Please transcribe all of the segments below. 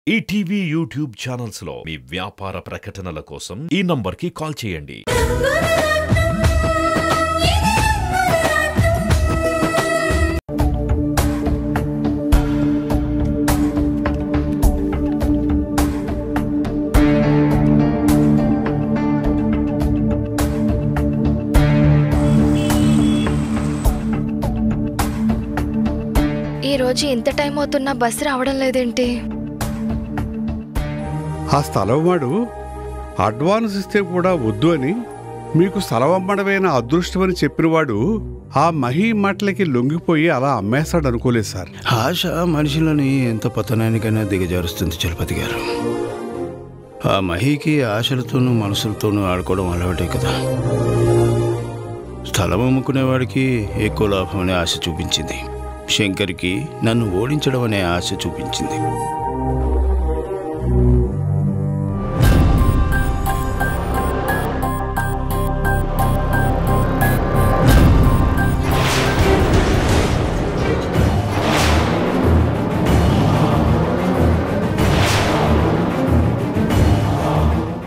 ETV YouTube channels లో మీ వ్యాపార ప్రకటనల కోసం ఈ నంబర్కి కాల్ చేయండి. ఈ రోజు ఇంత టైం అవుతున్నా బస్సు రావడం లేదేంటి? ఆ స్థలం వాడు అడ్వాన్స్ ఇస్తే కూడా వద్దు అని మీకు స్థలం అమ్మడమైన అదృష్టమని చెప్పినవాడు ఆ మహి మాటలకి లొంగిపోయి అలా అమ్మేస్తాడు అనుకోలేదు సార్. ఆశ మనుషులని ఎంత పతనానికైనా దిగజారుస్తుంది చలపతి గారు. ఆ మహికి ఆశలతోనూ మనసులతోనూ ఆడుకోవడం అలవాటే కదా. స్థలం అమ్ముకునేవాడికి ఎక్కువ లాభం అనే ఆశ చూపించింది, శంకర్కి నన్ను ఓడించడం అనే ఆశ చూపించింది.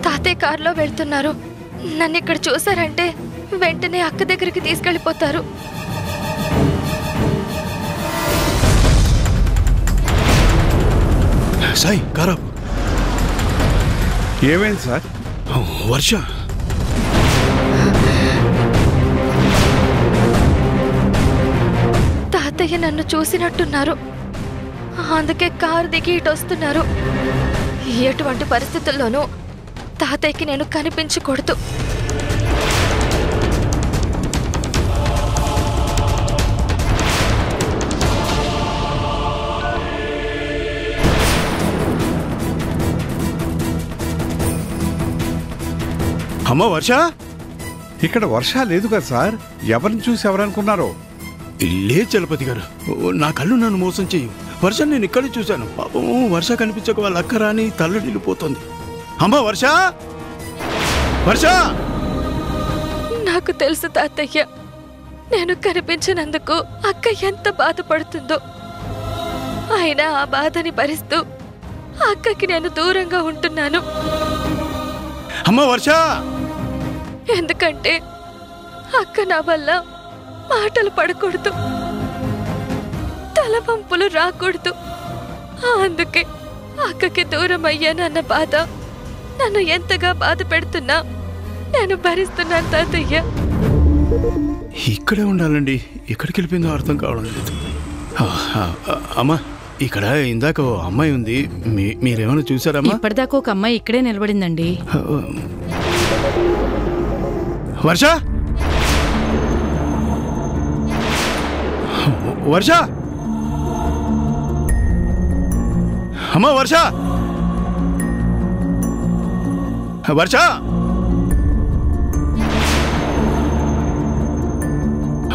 తాతయ్య కారులో వెళ్తున్నారు. నన్ను ఇక్కడ చూసారంటే వెంటనే అక్క దగ్గరికి తీసుకెళ్ళిపోతారు. సాయి కారాపు. ఏమైంది సార్? వర్ష తాతయ్య నన్ను చూసినట్టున్నారు, అందుకే కారు దిగి ఇటు వస్తున్నారు. ఎటువంటి పరిస్థితుల్లోనూ తాతయ్యకి నేను కనిపించకూడదు. అమ్మ వర్ష, ఇక్కడ వర్ష లేదు కదా సార్. ఎవరిని చూసి ఎవరనుకున్నారో? లే చలపతి గారు, నా కళ్ళు నన్ను మోసం చెయ్యి. వర్ష నేను ఇక్కడే చూశాను. పాపం వర్ష కనిపించక వాళ్ళ అక్క రాని తల్లడిల్లిపోతుంది. అమ్మ వర్ష, వర్ష. నాకు తెలుసు తాతయ్య, నేను కనిపించినందుకు అక్క ఎంత బాధపడుతుందో. అయినా ఆ బాధని భరిస్తూ అక్కకి నేను దూరంగా ఉంటున్నాను. అమ్మ వర్ష, ఎందుకంటే అక్క నా వల్ల మాటలు పడకూడదు, తలవంపులు రాకూడదు. అందుకే అక్కకి దూరం అయ్యానన్న బాధ నన్ను ఎంతగా బాధ పెడుతున్నా నేను భరిస్తున్నాను తాతయ్య. ఇక్కడే ఉండాలండి, ఎక్కడికి వెళ్ళిపోయిందో అర్థం కావడం లేదు. అమ్మా, ఇక్కడ ఇందాక ఓ అమ్మాయి ఉంది, మీరేమైనా చూసారమ్మా? ఇప్పటిదాకా ఒక అమ్మాయి ఇక్కడే నిలబడిందండి. వర్ష, వర్ష, అమ్మా వర్ష, వర్ష,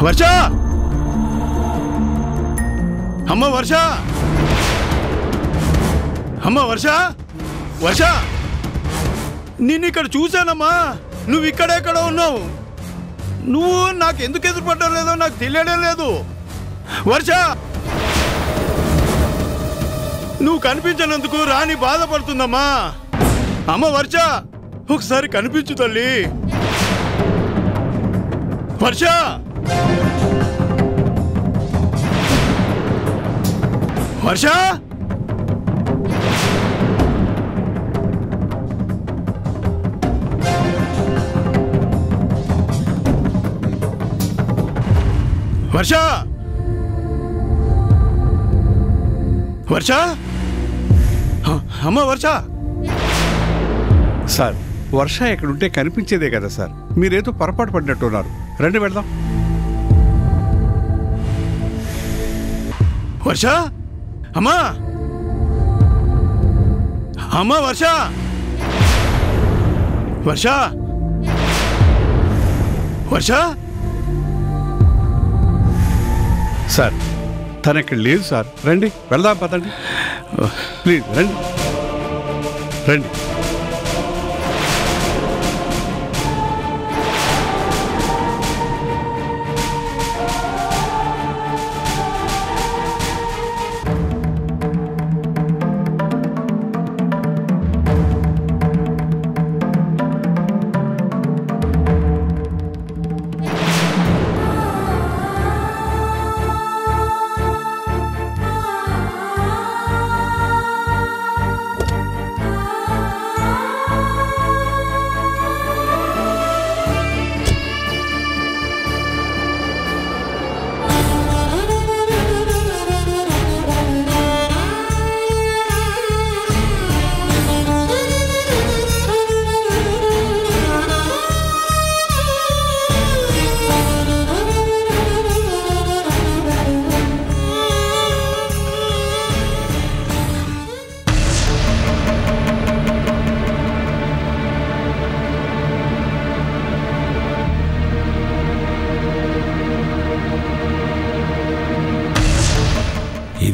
వర్ష, అమ్మ వర్ష, అమ్మ వర్ష, వర్ష, నిన్ను ఇక్కడ చూశానమ్మా. నువ్వు ఇక్కడెక్కడ ఉన్నావు? నువ్వు నాకు ఎందుకు ఎదురుపడ్డం లేదో నాకు తెలియడం లేదు. వర్ష, నువ్వు కనిపించినందుకు రాణి బాధపడుతుందమ్మా. అమ్మ వర్ష, ఒకసారి కనిపించు తల్లి. వర్ష, వర్ష, వర్ష, వర్ష, అమ్మ వర్ష. సార్, వర్ష ఎక్కడుంటే కనిపించేదే కదా సార్. మీరేదో పొరపాటు పడినట్టున్నారు. రండి వెళ్దాం. వర్ష, అమ్మా, అమ్మ వర్ష, వర్ష, వర్ష. సార్, తను ఇక్కడ లేదు సార్. రండి వెళ్దాం, పదండి ప్లీజ్. రండి రండి.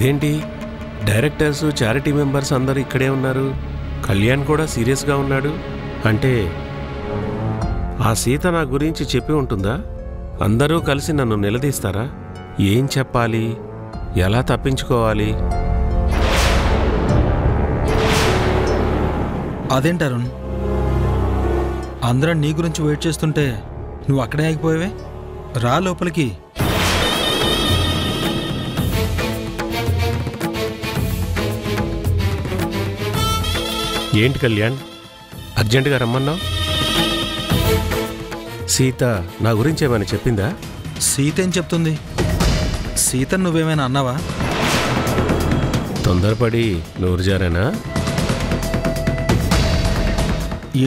ఇదేంటి డైరెక్టర్స్ చారిటీ మెంబర్స్ అందరూ ఇక్కడే ఉన్నారు, కళ్యాణ్ కూడా సీరియస్గా ఉన్నాడు అంటే ఆ సీత నా గురించి చెప్పి ఉంటుందా? అందరూ కలిసి నన్ను నిలదీస్తారా? ఏం చెప్పాలి, ఎలా తప్పించుకోవాలి? అదేంటారుణ్, అందరం నీ గురించి వెయిట్ చేస్తుంటే నువ్వు అక్కడే ఆగిపోయావే, రా లోపలికి. ఏంటి కళ్యాణ్ అర్జెంటుగా రమ్మన్నావు? సీత నా గురించి ఏమైనా చెప్పిందా? సీత ఏం చెప్తుంది? సీతను నువ్వేమైనా అన్నావా? తొందరపడి నూరుజారేనా?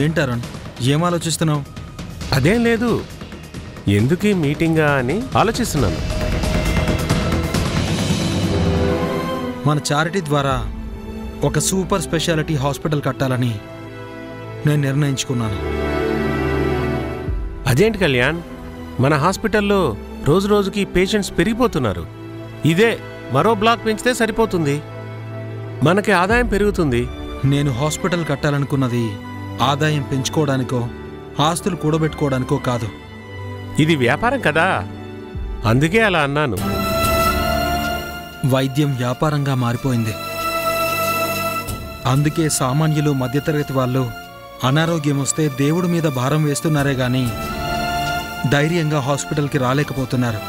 ఏంటారుణ్, ఏం ఆలోచిస్తున్నావు? అదేం లేదు, ఎందుకీ మీటింగా అని ఆలోచిస్తున్నాను. మన చారిటీ ద్వారా ఒక సూపర్ స్పెషాలిటీ హాస్పిటల్ కట్టాలని నేను నిర్ణయించుకున్నాను. అదేంటి కళ్యాణ్, మన హాస్పిటల్లో రోజు రోజుకి పేషెంట్స్ పెరిగిపోతున్నారు. ఇదే మరో బ్లాక్ పెంచితే సరిపోతుంది, మనకి ఆదాయం పెరుగుతుంది. నేను హాస్పిటల్ కట్టాలనుకున్నది ఆదాయం పెంచుకోవడానికో ఆస్తులు కూడబెట్టుకోవడానికో కాదు. ఇది వ్యాపారం కదా, అందుకే అలా అన్నాను. వైద్యం వ్యాపారంగా మారిపోయింది. అందుకే సామాన్యులు, మధ్యతరగతి వాళ్ళు అనారోగ్యం వస్తే దేవుడి మీద భారం వేస్తున్నారే గాని ధైర్యంగా హాస్పిటల్కి రాలేకపోతున్నారు.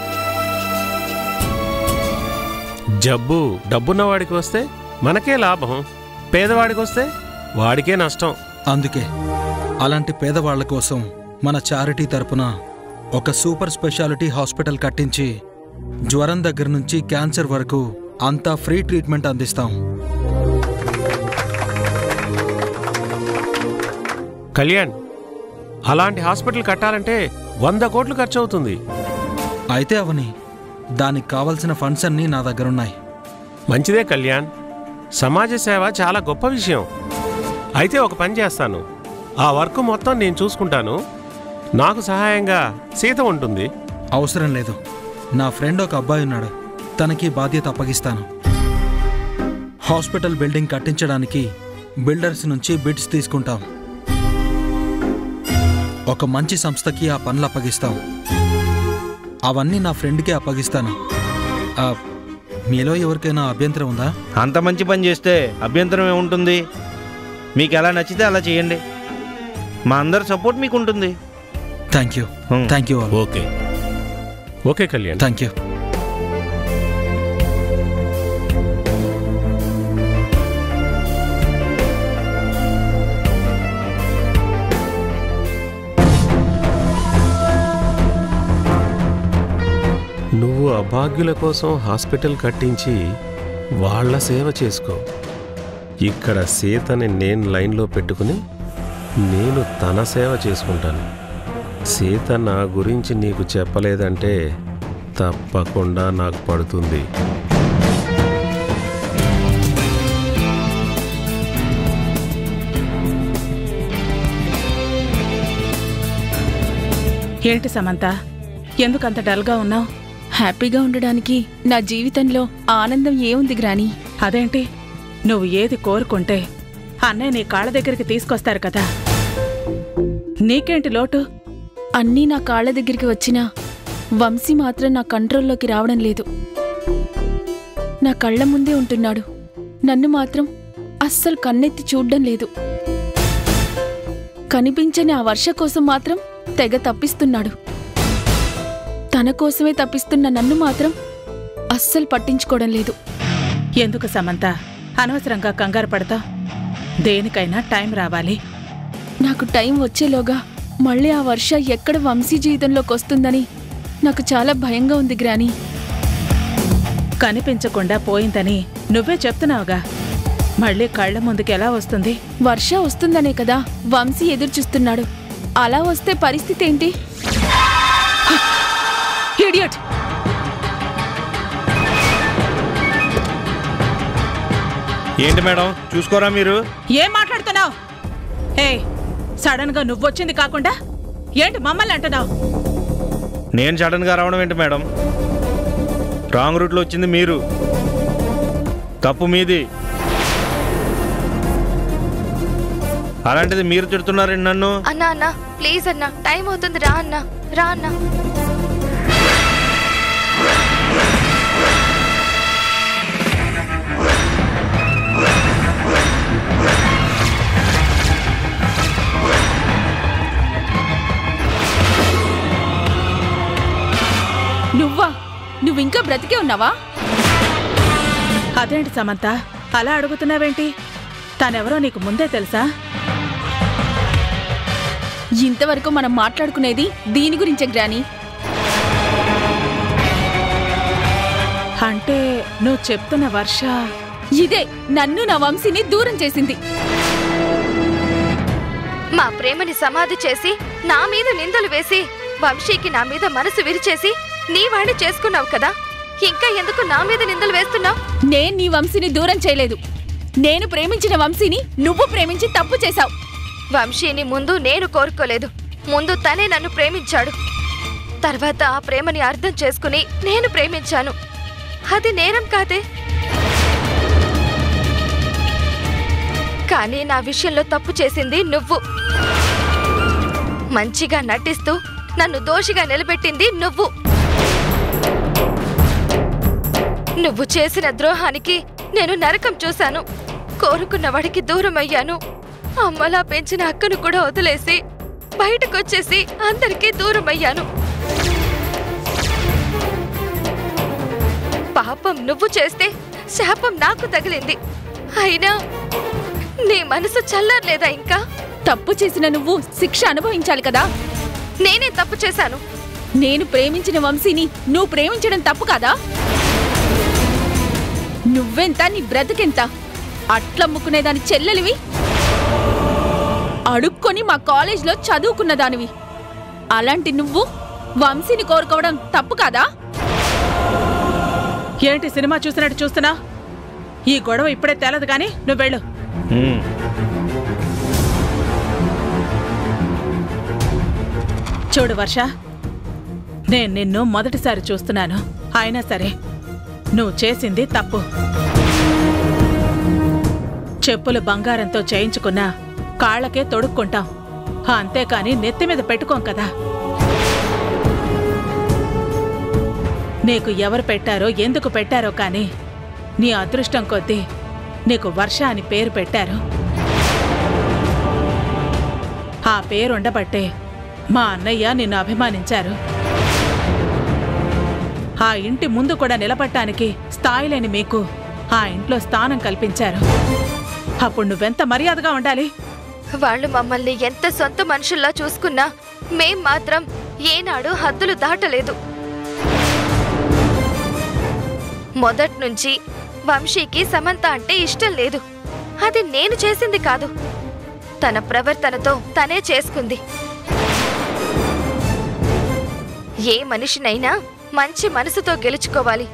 జబ్బు డబ్బున్నవాడికి వస్తే మనకే లాభం, పేదవాడికి వస్తే వాడికే నష్టం. అందుకే అలాంటి పేదవాళ్ల కోసం మన చారిటీ తరపున ఒక సూపర్ స్పెషాలిటీ హాస్పిటల్ కట్టించి జ్వరం దగ్గర నుంచి క్యాన్సర్ వరకు అంతా ఫ్రీ ట్రీట్మెంట్ అందిస్తాం. కళ్యాణ్, అలాంటి హాస్పిటల్ కట్టాలంటే 100 కోట్లు ఖర్చు అవుతుంది. అయితే అవని, దానికి కావలసిన ఫండ్స్ అన్నీ నా దగ్గరున్నాయి. మంచిదే కళ్యాణ్, సమాజ సేవ చాలా గొప్ప విషయం. అయితే ఒక పని చేస్తాను, ఆ వర్క్ మొత్తం నేను చూసుకుంటాను, నాకు సహాయంగా సీత ఉంటుంది. అవసరం లేదు, నా ఫ్రెండ్ ఒక అబ్బాయి ఉన్నాడు, తనకి బాధ్యత అప్పగిస్తాను. హాస్పిటల్ బిల్డింగ్ కట్టించడానికి బిల్డర్స్ నుంచి బిడ్స్ తీసుకుంటాం. ఒక మంచి సంస్థకి ఆ పనులు అప్పగిస్తాం. అవన్నీ నా ఫ్రెండ్కే అప్పగిస్తాను. మీలో ఎవరికైనా అభ్యంతరం ఉందా? అంత మంచి పని చేస్తే అభ్యంతరం ఏముంటుంది? మీకు ఎలా నచ్చితే అలా చేయండి, మా అందరి సపోర్ట్ మీకు ఉంటుంది. Thank you. Thank you. Okay okay Kalyan, thank you. నువ్వు అభాగ్యుల కోసం హాస్పిటల్ కట్టించి వాళ్ళ సేవ చేసుకో. ఇక్కడ సీతని నేను లైన్లో పెట్టుకుని నేను తన సేవ చేసుకుంటాను. సీత నా గురించి నీకు చెప్పలేదంటే తప్పకుండా నాకు పడుతుంది. ఏంటి సమంత, ఎందుకంత డల్గా ఉన్నావు? హ్యాపీగా ఉండడానికి నా జీవితంలో ఆనందం ఏముంది గ్రాని? అదేంటి, నువ్వు ఏది కోరుకుంటే అన్నయ్య నీ కాళ్ళ దగ్గరికి తీసుకొస్తారు కదా, నీకేంటి లోటు? అన్నీ నా కాళ్ళ దగ్గరికి వచ్చినా వంశీ మాత్రం నా కంట్రోల్లోకి రావడం లేదు. నా కళ్ళ ముందే ఉంటున్నాడు, నన్ను మాత్రం అస్సలు కన్నెత్తి చూడ్డం లేదు. కనిపించని ఆ వర్ష కోసం మాత్రం తెగ తప్పిస్తున్నాడు. తన కోసమే తప్పిస్తున్న నన్ను మాత్రం అస్సలు పట్టించుకోవడం లేదు. ఎందుకు సమంత అనవసరంగా కంగారు పడతావు? దేనికైనా టైం రావాలి. నాకు టైం వచ్చేలోగా మళ్ళీ ఆ వర్ష ఎక్కడ వంశీ జీవితంలోకి వస్తుందని నాకు చాలా భయంగా ఉంది గ్రాని. కనిపించకుండా పోయిందని నువ్వే చెప్తున్నావుగా, మళ్ళీ కళ్ళ ముందుకు ఎలా వస్తుంది? వర్ష వస్తుందనే కదా వంశీ ఎదురు చూస్తున్నాడు. అలా వస్తే పరిస్థితి ఏంటి? ఇడియట్! ఏంటి మేడం, చూసుకోరా మీరు? ఏం మాట్లాడుతున్నావు? ఏ సడన్ గా నువ్వొచ్చింది కాకుండా ఏంటి మమ్మల్ని అంటున్నావు? నేను సడన్గా రావడం ఏంటి మేడం? రాంగ్ రూట్లో వచ్చింది మీరు. తప్పు మీది. అలాంటిది మీరు తిడుతున్నారండి నన్ను. అన్నా అన్నా ప్లీజ్ అన్నా, టైం అవుతుంది, రా అన్నా, రా అన్నా. నువ్వింకా బ్రతికే ఉన్నావా? అదేంటి సమంత అలా అడుగుతున్నావేంటి? తనెవరో నీకు ముందే తెలుసా? ఇంతవరకు మనం మాట్లాడుకునేది దీని గురించే గ్రాని. అంటే నువ్వు చెప్తున్న వర్ష ఇదే నన్ను నా వంశీని దూరం చేసింది. మా ప్రేమని సమాధి చేసి నా మీద నిందలు వేసి వంశీకి నా మీద మనసు విరిచేసి నీ వాణ్ణి చేసుకున్నావు కదా, ఇంకా ఎందుకు నా మీద నిందలు వేస్తున్నావు? నేను నీ వంశీని దూరం చేయలేదు. నేను ప్రేమించిన వంశీని నువ్వు ప్రేమించి తప్పు చేశావు. వంశీని ముందు నేను కోరుకోలేదు, ముందు తనే నన్ను ప్రేమించాడు. తర్వాత ఆ ప్రేమని అర్థం చేసుకుని నేను ప్రేమించాను. అది నేరం కాదే. కానీ నా విషయంలో తప్పు చేసింది నువ్వు. మంచిగా నటిస్తూ నన్ను దోషిగా నిలబెట్టింది నువ్వు. నువ్వు చేసిన ద్రోహానికి నేను నరకం చూశాను. కోరుకున్న వాడికి దూరం అయ్యాను. అమ్మలా పెంచిన అక్కను కూడా వదిలేసి బయటకొచ్చేసి అందరికీ దూరం అయ్యాను. పాపం నువ్వు చేస్తే శాపం నాకు తగిలింది. అయినా నీ మనసు చల్లారలేదా ఇంకా? తప్పు చేసిన నువ్వు శిక్ష అనుభవించాలి కదా. నేనే తప్పు చేశాను. నేను ప్రేమించిన వంశీని నువ్వు ప్రేమించడం తప్పు కాదా? నువ్వెంత, నీ బ్రతికెంత? అట్లమ్ముకునేదాని చెల్లెలివి, అడుక్కొని మా కాలేజ్లో చదువుకున్నదానివి. అలాంటి నువ్వు వంశీని కోరుకోవడం తప్పు కాదా? ఏంటి సినిమా చూసినట్టు చూస్తున్నా? ఈ గొడవ ఇప్పుడే తేలదు గాని నువ్వు వెళ్ళు. చూడు వర్ష, నేను నిన్ను మొదటిసారి చూస్తున్నాను. అయినా సరే నువ్వు చేసింది తప్పు. చెప్పులు బంగారంతో చేయించుకున్నా కాళ్ళకే తొడుక్కుంటాం, అంతేకాని నెత్తిమీద పెట్టుకోం కదా. నీకు ఎవరు పెట్టారో ఎందుకు పెట్టారో కాని నీ అదృష్టం కొద్దీ నీకు వర్ష అని పేరు పెట్టారు. ఆ పేరుండబట్టే మా అన్నయ్య నిన్ను అభిమానించారు. ఆ ఇంటి ముందు కూడా నిలబడటానికి స్థాయి లేని మీకు ఆ ఇంట్లో స్థానం కల్పించారు. అప్పుడు నువ్వెంత మర్యాదగా ఉండాలి. వాళ్ళు మమ్మల్ని ఎంత సొంత మనుషుల్లా చూసుకున్నా మేం మాత్రం ఏనాడు హద్దులు దాటలేదు. మొదట్నుంచి వంశీకి సమంత అంటే ఇష్టం లేదు. అది నేను చేసింది కాదు, తన ప్రవర్తనతో తనే చేసుకుంది. ఏ మనిషినైనా మంచి మనసుతో గెలుచుకోవాలి,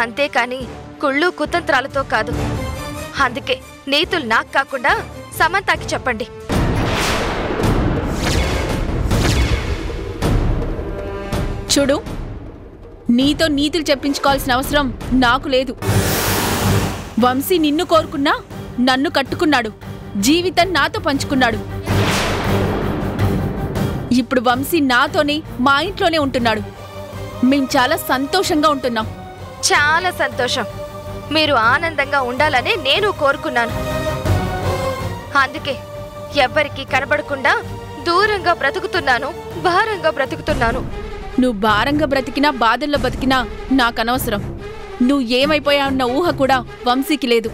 అంతేకాని కుళ్ళు కుతంత్రాలతో కాదు. అందుకే నీతులు నాకు కాకుండా సమంతకి చెప్పండి. చూడు, నీతో నీతులు చెప్పించుకోవాల్సిన అవసరం నాకు లేదు. వంశీ నిన్ను కోరుకున్నా నన్ను కట్టుకున్నాడు, జీవితం నాతో పంచుకున్నాడు. ఇప్పుడు వంశీ నాతోనే మా ఇంట్లోనే ఉంటున్నాడు. మేం చాలా సంతోషంగా ఉంటున్నాం. చాలా సంతోషం. మీరు ఆనందంగా ఉండాలనే నేను కోరుకున్నాను. అందుకే ఎవ్వరికీ కనబడకుండా దూరంగా బ్రతుకుతున్నాను, భారంగా బ్రతుకుతున్నాను. నువ్వు భారంగా బ్రతికినా బాధల్లో బతికినా నాకనవసరం. నువ్వు ఏమైపోయావన్న ఊహ కూడా వంశీకి లేదు.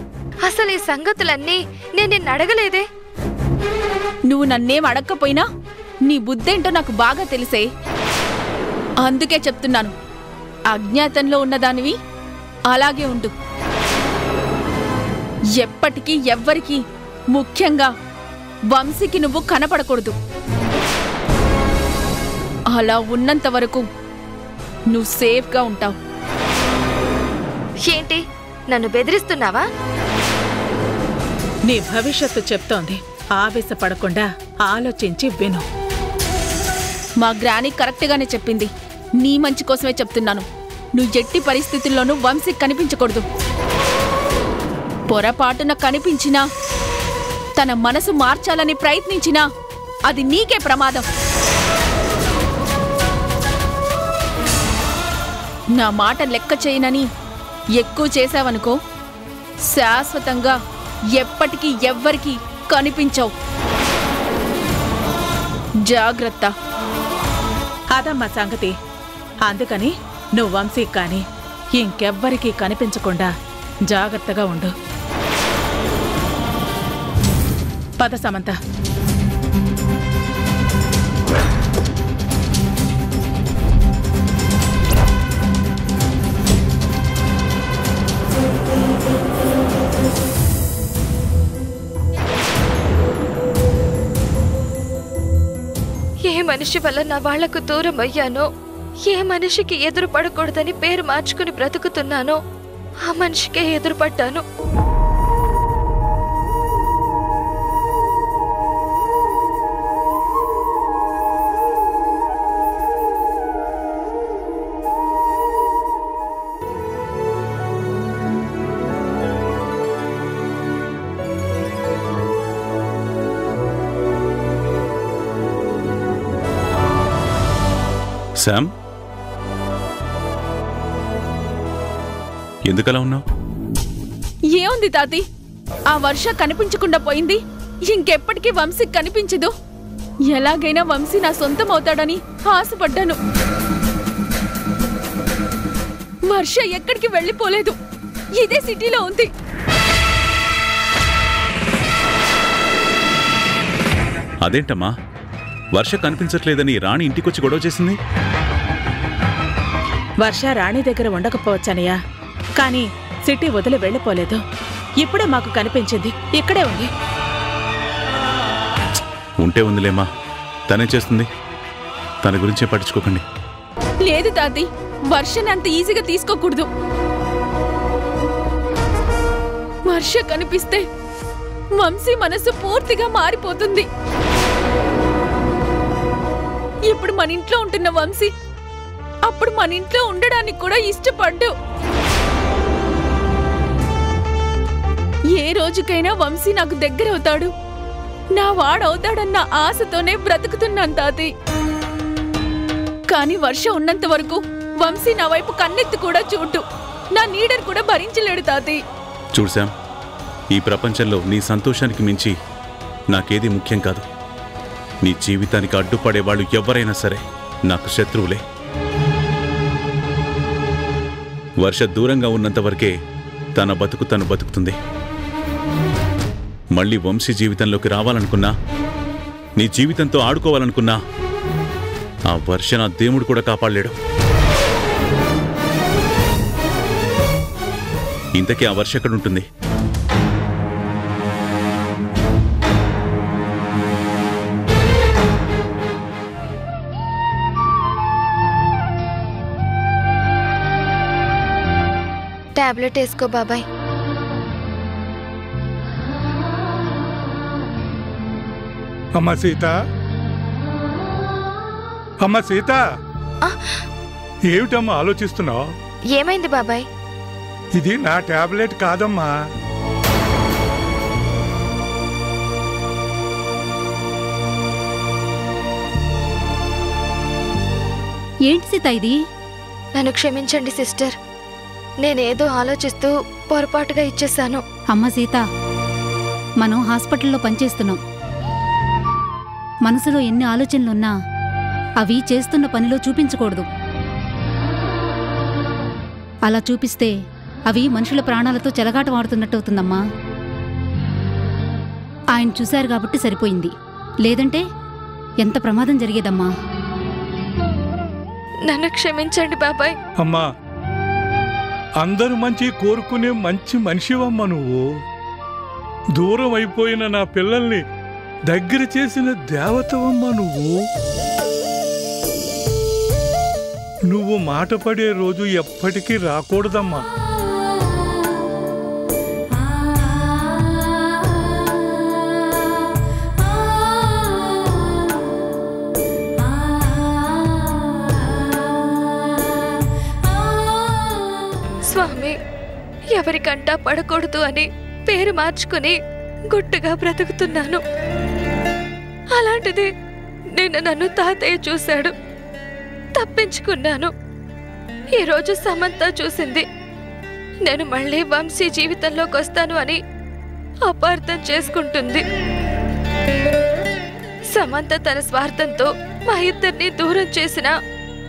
అసలు ఈ సంగతులన్నీ నేను నిన్ను అడగలేదే. నువ్వు నన్నేం అడక్కపోయినా నీ బుద్ధేంటో నాకు బాగా తెలిసే. అందుకే చెప్తున్నాను, అజ్ఞాతంలో ఉన్నదానివి అలాగే ఉండు. ఎప్పటికీ ఎవ్వరికీ, ముఖ్యంగా వంశీకి నువ్వు కనపడకూడదు. అలా ఉన్నంత వరకు నువ్వు సేఫ్గా ఉంటావు. ఏంటి, నన్ను బెదిరిస్తున్నావా? నీ భవిష్యత్తు చెప్తోంది. ఆవేశపడకుండా ఆలోచించి విను. మా గ్రాని కరెక్ట్గానే చెప్పింది. నీ మంచి కోసమే చెప్తున్నాను. నువ్వు ఎట్టి పరిస్థితుల్లోనూ వంశీకి కనిపించకూడదు. పొరపాటున కనిపించినా తన మనసు మార్చాలని ప్రయత్నించినా అది నీకే ప్రమాదం. నా మాట లెక్క చేయనని ఎక్కువ చేశావనుకో, శాశ్వతంగా ఎప్పటికీ ఎవ్వరికీ కనిపించవు. జాగ్రత్త. అదమ్మా సంగతి. అందుకని నువ్వు వంశీకి కానీ ఇంకెవ్వరికీ కనిపించకుండా జాగ్రత్తగా ఉండు. పద సమంత. ఏ మనిషి వల్ల నా వాళ్లకు దూరం అయ్యానో, ఏ మనిషికి ఎదురు పడకూడదని పేరు మార్చుకుని బ్రతుకుతున్నానో ఆ మనిషికే ఎదురుపడ్డాను. శామ్, ఎందుకలా ఉన్నావు? ఏముంది తాతి, ఆ వర్ష కనిపించకుండా పోయింది. ఇంకెప్పటికీ వంశీ కనిపించదు. ఎలాగైనా వంశీ నా సొంతం అవుతాడని ఆశపడ్డాను. వర్ష ఎక్కడికి వెళ్ళిపోలేదు, ఇదే సిటీలో ఉంది. అదేంటమ్మా, వర్ష కనిపించట్లేదని రాణి ఇంటికొచ్చి గొడవ చేసింది? వర్ష రాణి దగ్గర ఉండకపోవచ్చనయ్యా, కానీ సిటీ వదిలి వెళ్ళిపోలేదు. ఇప్పుడే మాకు కనిపించింది, ఇక్కడే ఉంది. ఉంటే ఉందిలేమ్మా, తనే చేస్తుంది. తన గురించే పట్టించుకోకండి. లేదు తాతి, వర్షని అంత ఈజీగా తీసుకోకూడదు. వర్ష కనిపిస్తే వంశీ మనసు పూర్తిగా మారిపోతుంది. ఇప్పుడు మన ఇంట్లో ఉంటున్న వంశీ అప్పుడు మన ఇంట్లో ఉండడానికి కూడా ఇష్టపడ్డు. ఏ రోజుకైనా వంశీ నాకు దగ్గరవుతాడు, నా వాడవుతాడన్న ఆశతోనే బ్రతుకుతున్నాను తాతి. కాని వర్ష ఉన్నంత వరకు వంశీ నా వైపు కన్నెత్తి కూడా చూడ్డు, నా నీడర్ కూడా భరించలేడు తాతి. చూడు శామ్, ఈ ప్రపంచంలో నీ సంతోషానికి మించి నాకేది ముఖ్యం కాదు. నీ జీవితానికి అడ్డుపడే వాళ్ళు ఎవరైనా సరే నాకు శత్రువులే. వర్ష దూరంగా ఉన్నంత వరకే తన బతుకు తను బతుకుతుంది. మళ్ళీ వంశీ జీవితంలోకి రావాలనుకున్నా, నీ జీవితంతో ఆడుకోవాలనుకున్నా ఆ వర్ష నా దేవుడు కూడా కాపాడలేడు. ఇంతకీ ఆ వర్ష ఎక్కడుంటుంది? టాబ్లెట్ వేసుకో బాబాయ్. అమ్మ సీత, అమ్మ సీత, ఏమిటమ్మా ఆలోచిస్తున్నావు? ఏమైంది బాబాయ్? ఇది నా టాబ్లెట్ కాదమ్మా. ఏంటి సీత ఇది? నన్ను క్షమించండి సిస్టర్, నేనేదో ఆలోచిస్తూ పొరపాటుగా ఇచ్చేశాను. అమ్మ సీత, మనం హాస్పిటల్లో పనిచేస్తున్నాం. మనసులో ఎన్ని ఆలోచనలున్నా అవి చేస్తున్న పనిలో చూపించకూడదు. అలా చూపిస్తే అవి మనుషుల ప్రాణాలతో చెలగాటమాడుతున్నట్టవుతుందమ్మా. ఆయన చూశారు కాబట్టి సరిపోయింది, లేదంటే ఎంత ప్రమాదం జరిగేదమ్మా. నన్ను క్షమించండి బాబాయ్. అమ్మా, అందరూ మంచి కోరుకునే మంచి మనిషివమ్మా నువ్వు. దూరం అయిపోయిన నా పిల్లల్ని దగ్గర చేసిన దేవతవమ్మా నువ్వు. నువ్వు మాట పడే రోజు ఎప్పటికీ రాకూడదమ్మా. స్వామి, ఎవరికంటా పడకూడదు అని పేరు మార్చుకుని గుట్టుగా బ్రతుకుతున్నాను. అలాంటిది నిన్న నన్ను తాతయ్య చూశాడు, తప్పించుకున్నాను. ఈరోజు సమంత చూసింది. నేను మళ్ళీ వంశీ జీవితంలోకి వస్తాను అని అపార్థం చేసుకుంటుంది. సమంత తన స్వార్థంతో మా ఇద్దరిని దూరం చేసినా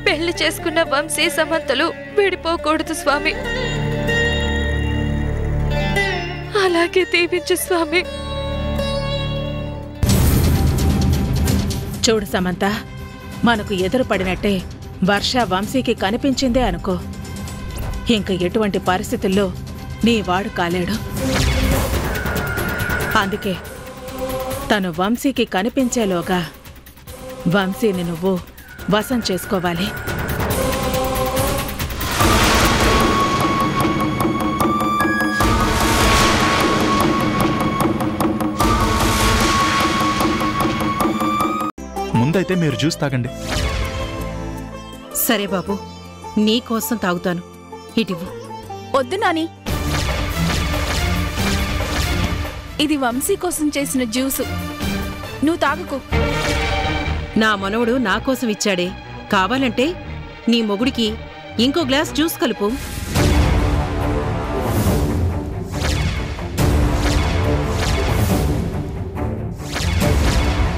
పెళ్లి చేసుకున్న వంశీ సమంతలు విడిపోకూడదు స్వామి. అలాగే దీవించు స్వామి. చూడు సమంత, మనకు ఎదురు పడినట్టే వర్ష వంశీకి కనిపించిందే అనుకో, ఇంక ఎటువంటి పరిస్థితుల్లో నీ వాడు కాలేడు. అందుకే తను వంశీకి కనిపించేలోగా వంశీని నువ్వు వశం చేసుకోవాలి. ముందైతే మీరు జ్యూస్ తాగండి. సరే బాబు, నీకోసం తాగుతాను. ఇటివ్వు. వద్దు నాని, ఇది వంశీ కోసం చేసిన జ్యూసు, నువ్వు తాగుకో. నా మనవడు నా కోసం ఇచ్చాడే, కావాలంటే నీ మొగుడికి ఇంకో గ్లాస్ జ్యూస్ కలుపు.